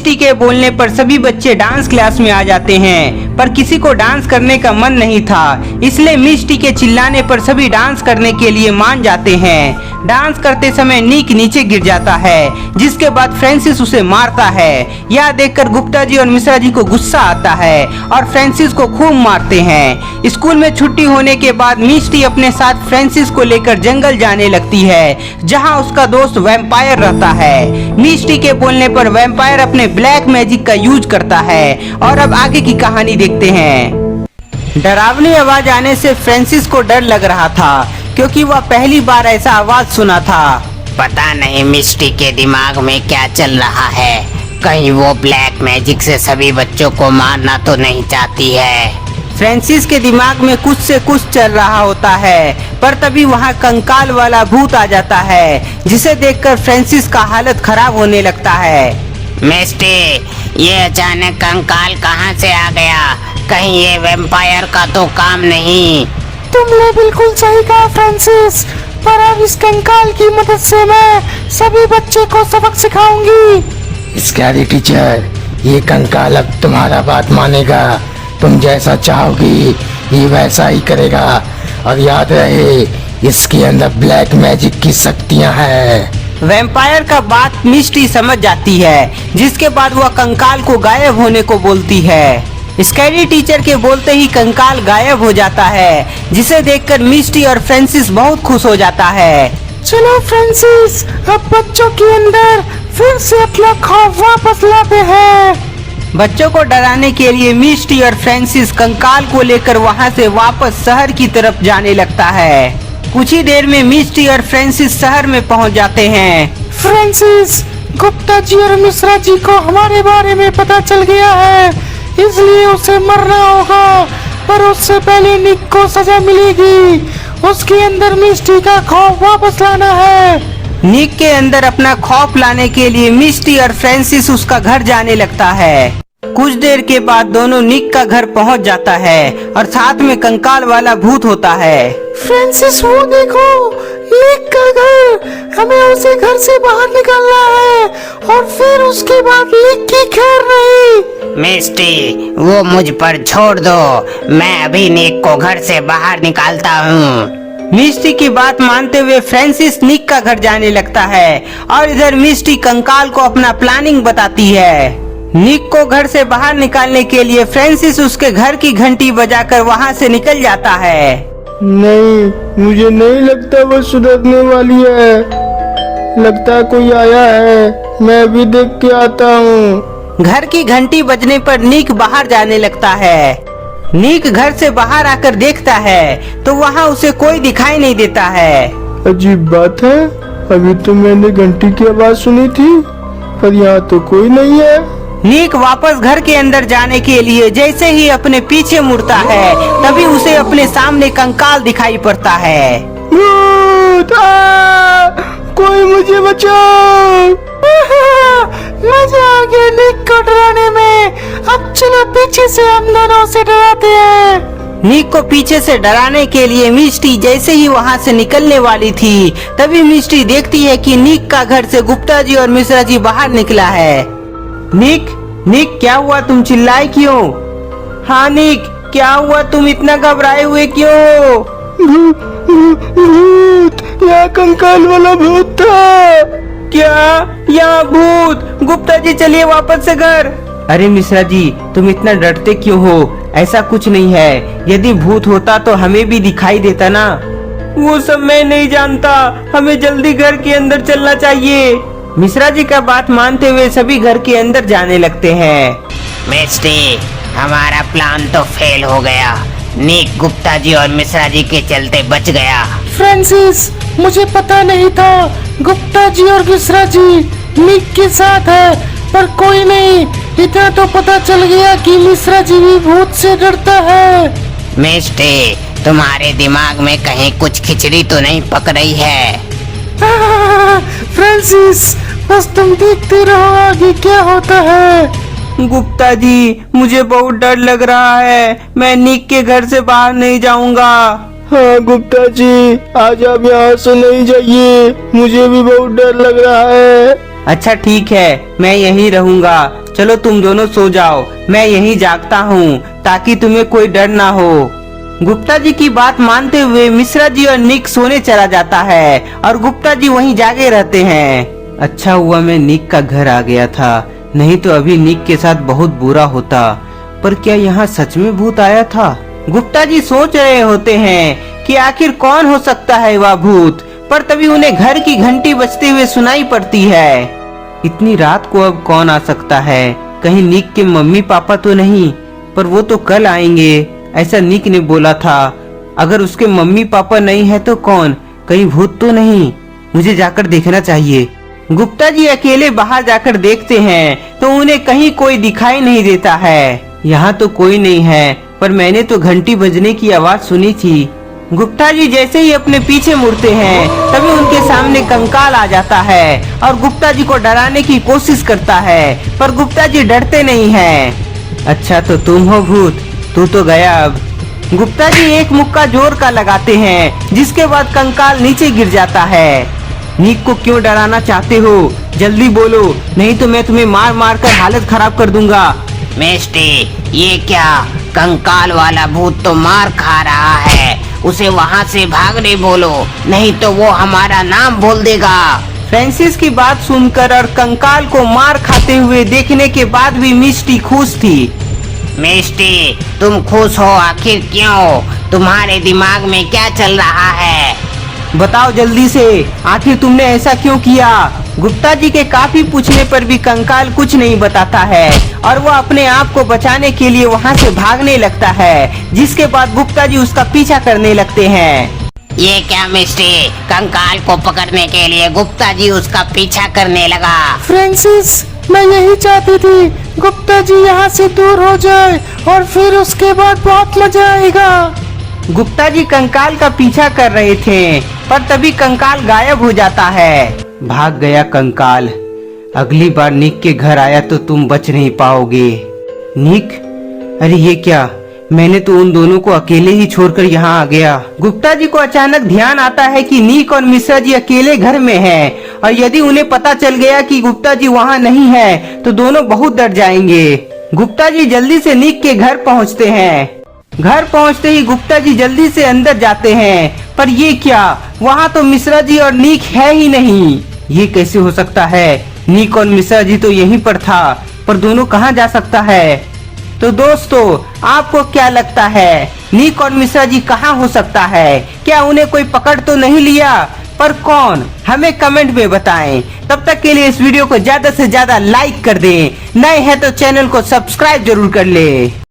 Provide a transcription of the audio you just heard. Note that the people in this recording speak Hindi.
मिष्टी के बोलने पर सभी बच्चे डांस क्लास में आ जाते हैं, पर किसी को डांस करने का मन नहीं था, इसलिए मिष्टी के चिल्लाने पर सभी डांस करने के लिए मान जाते हैं। डांस करते समय निक नीचे गिर जाता है, जिसके बाद फ्रांसिस उसे मारता है। यह देखकर गुप्ता जी और मिश्रा जी को गुस्सा आता है और फ्रांसिस को खूब मारते हैं। स्कूल में छुट्टी होने के बाद मिष्टी अपने साथ फ्रांसिस को लेकर जंगल जाने लगती है, जहां उसका दोस्त वैम्पायर रहता है। मिष्टी के बोलने पर वैम्पायर अपने ब्लैक मैजिक का यूज करता है। और अब आगे की कहानी देखते हैं। डरावनी आवाज आने से फ्रांसिस को डर लग रहा था, क्योंकि वह पहली बार ऐसा आवाज सुना था। पता नहीं मिष्टी के दिमाग में क्या चल रहा है, कहीं वो ब्लैक मैजिक से सभी बच्चों को मारना तो नहीं चाहती है। फ्रांसिस के दिमाग में कुछ से कुछ चल रहा होता है, पर तभी वहाँ कंकाल वाला भूत आ जाता है, जिसे देखकर फ्रांसिस का हालत खराब होने लगता है। मिष्टी, ये अचानक कंकाल कहाँ से आ गया? कहीं ये वैम्पायर का तो काम नहीं। तुमने बिल्कुल सही कहा फ्रांसिस, पर अब इस कंकाल की मदद से मैं सभी बच्चे को सबक सिखाऊंगी। स्कैरी टीचर, ये कंकाल अब तुम्हारा बात मानेगा। तुम जैसा चाहोगी ये वैसा ही करेगा, और याद रहे इसके अंदर ब्लैक मैजिक की शक्तियाँ हैं। वैम्पायर का बात मिष्टी समझ जाती है, जिसके बाद वह कंकाल को गायब होने को बोलती है। स्कैरी टीचर के बोलते ही कंकाल गायब हो जाता है, जिसे देखकर मिष्टी और फ्रांसिस बहुत खुश हो जाता है। चलो फ्रांसिस, अब बच्चों के अंदर फिर से अपना खौफ वापस लाते हैं। बच्चों को डराने के लिए मिष्टी और फ्रांसिस कंकाल को लेकर वहां से वापस शहर की तरफ जाने लगता है। कुछ ही देर में मिष्टी और फ्रांसिस शहर में पहुंच जाते हैं। फ्रांसिस, गुप्ता जी और मिश्रा जी को हमारे बारे में पता चल गया है, इसलिए उसे मरना होगा, पर उससे पहले निक को सजा मिलेगी। उसके अंदर मिष्टी का खौफ वापस लाना है। निक के अंदर अपना खौफ लाने के लिए मिष्टी और फ्रांसिस उसका घर जाने लगता है। कुछ देर के बाद दोनों निक का घर पहुंच जाता है और साथ में कंकाल वाला भूत होता है। फ्रांसिस, वो देखो निक का घर, हमें उसे घर से बाहर निकालना है, और फिर उसके बाद निक की खैर नहीं। मिष्टी, वो मुझ पर छोड़ दो, मैं अभी निक को घर से बाहर निकालता हूँ। मिष्टी की बात मानते हुए फ्रांसिस निक का घर जाने लगता है, और इधर मिष्टी कंकाल को अपना प्लानिंग बताती है। निक को घर से बाहर निकालने के लिए फ्रांसिस उसके घर की घंटी बजाकर वहां से निकल जाता है। नहीं, मुझे नहीं लगता वो सुधरने वाली है। लगता कोई आया है, मैं अभी देख के आता हूँ। घर की घंटी बजने पर निक बाहर जाने लगता है। निक घर से बाहर आकर देखता है तो वहाँ उसे कोई दिखाई नहीं देता है। अजीब बात है, अभी तो मैंने घंटी की आवाज सुनी थी, पर यहाँ तो कोई नहीं है। निक वापस घर के अंदर जाने के लिए जैसे ही अपने पीछे मुड़ता है, तभी उसे अपने सामने कंकाल दिखाई पड़ता है। भूत! कोई मुझे बचाओ! मजा आ गया निक को डराने में। अब चलो पीछे से हम दोनों से डराते हैं। निक को पीछे से डराने के लिए मिष्टी जैसे ही वहाँ से निकलने वाली थी, तभी मिष्टी देखती है कि निक का घर से गुप्ता जी और मिश्रा जी बाहर निकला है। निक, निक क्या हुआ, तुम चिल्लाए क्यों? हाँ निक, क्या हुआ, तुम इतना घबराए हुए क्यों? भूत! यहाँ कंकाल वाला भूत था। क्या? यहाँ भूत? गुप्ता जी चलिए वापस से घर। अरे मिश्रा जी, तुम इतना डरते क्यों हो? ऐसा कुछ नहीं है, यदि भूत होता तो हमें भी दिखाई देता ना। वो सब मैं नहीं जानता, हमें जल्दी घर के अंदर चलना चाहिए। मिश्रा जी का बात मानते हुए सभी घर के अंदर जाने लगते हैं। मिष्टी, हमारा प्लान तो फेल हो गया। निक गुप्ता जी और मिश्रा जी के चलते बच गया। फ्रांसिस, मुझे पता नहीं था गुप्ता जी और मिश्रा जी निक के साथ है, पर कोई नहीं, इतना तो पता चल गया कि मिश्रा जी भी भूत से डरता है। मिष्टी, तुम्हारे दिमाग में कहीं कुछ खिचड़ी तो नहीं पक रही है? फ्रांसिस, बस तुम देखते रहो आगे क्या होता है। गुप्ता जी, मुझे बहुत डर लग रहा है, मैं निक के घर से बाहर नहीं जाऊंगा। हाँ गुप्ता जी, आज आप यहाँ से नहीं जाइए, मुझे भी बहुत डर लग रहा है। अच्छा ठीक है, मैं यहीं रहूंगा। चलो तुम दोनों सो जाओ, मैं यहीं जागता हूँ ताकि तुम्हें कोई डर ना हो। गुप्ता जी की बात मानते हुए मिश्रा जी और निक सोने चला जाता है और गुप्ता जी वहीं जागे रहते हैं। अच्छा हुआ मैं निक का घर आ गया था, नहीं तो अभी निक के साथ बहुत बुरा होता। पर क्या यहाँ सच में भूत आया था? गुप्ता जी सोच रहे होते हैं कि आखिर कौन हो सकता है वह भूत, पर तभी उन्हें घर की घंटी बजते हुए सुनाई पड़ती है। इतनी रात को अब कौन आ सकता है? कहीं निक के मम्मी पापा तो नहीं? पर वो तो कल आएंगे, ऐसा निक ने बोला था। अगर उसके मम्मी पापा नहीं है तो कौन? कहीं भूत तो नहीं? मुझे जाकर देखना चाहिए। गुप्ता जी अकेले बाहर जाकर देखते हैं तो उन्हें कहीं कोई दिखाई नहीं देता है। यहाँ तो कोई नहीं है, पर मैंने तो घंटी बजने की आवाज सुनी थी। गुप्ता जी जैसे ही अपने पीछे मुड़ते हैं तभी उनके सामने कंकाल आ जाता है और गुप्ता जी को डराने की कोशिश करता है, पर गुप्ता जी डरते नहीं हैं। अच्छा तो तुम हो भूत, तू तो गया अब। गुप्ता जी एक मुक्का जोर का लगाते हैं, जिसके बाद कंकाल नीचे गिर जाता है। निक को क्यों डराना चाहते हो? जल्दी बोलो, नहीं तो मैं तुम्हें मार मार कर हालत खराब कर दूंगा। मिस्टी, ये क्या? कंकाल वाला भूत तो मार खा रहा है, उसे वहाँ से भागने बोलो, नहीं तो वो हमारा नाम बोल देगा। फ्रांसिस की बात सुनकर और कंकाल को मार खाते हुए देखने के बाद भी मिस्टी खुश थी। मिस्टी, तुम खुश हो आखिर क्यों? तुम्हारे दिमाग में क्या चल रहा है? बताओ जल्दी से, आखिर तुमने ऐसा क्यों किया? गुप्ता जी के काफी पूछने पर भी कंकाल कुछ नहीं बताता है और वो अपने आप को बचाने के लिए वहाँ से भागने लगता है, जिसके बाद गुप्ता जी उसका पीछा करने लगते हैं। ये क्या मिस्टी? कंकाल को पकड़ने के लिए गुप्ता जी उसका पीछा करने लगा। फ्रांसिस, मैं यही चाहती थी गुप्ता जी यहाँ से दूर हो जाए और फिर उसके बाद बहुत मजा आएगा। गुप्ता जी कंकाल का पीछा कर रहे थे, पर तभी कंकाल गायब हो जाता है। भाग गया कंकाल। अगली बार निक के घर आया तो तुम बच नहीं पाओगे। निक? अरे ये क्या? मैंने तो उन दोनों को अकेले ही छोड़कर यहाँ आ गया। गुप्ता जी को अचानक ध्यान आता है कि निक और मिश्रा जी अकेले घर में हैं और यदि उन्हें पता चल गया कि गुप्ता जी वहाँ नहीं है तो दोनों बहुत डर जाएंगे। गुप्ता जी जल्दी से निक के घर पहुँचते हैं। घर पहुंचते ही गुप्ता जी जल्दी से अंदर जाते हैं, पर ये क्या? वहाँ तो मिश्रा जी और निक है ही नहीं। ये कैसे हो सकता है? निक और मिश्रा जी तो यहीं पर था, पर दोनों कहाँ जा सकता है? तो दोस्तों, आपको क्या लगता है निक और मिश्रा जी कहाँ हो सकता है? क्या उन्हें कोई पकड़ तो नहीं लिया? पर कौन? हमें कमेंट में बताएं। तब तक के लिए इस वीडियो को ज्यादा से ज्यादा लाइक कर दें। नए हैं तो चैनल को सब्सक्राइब जरूर कर ले।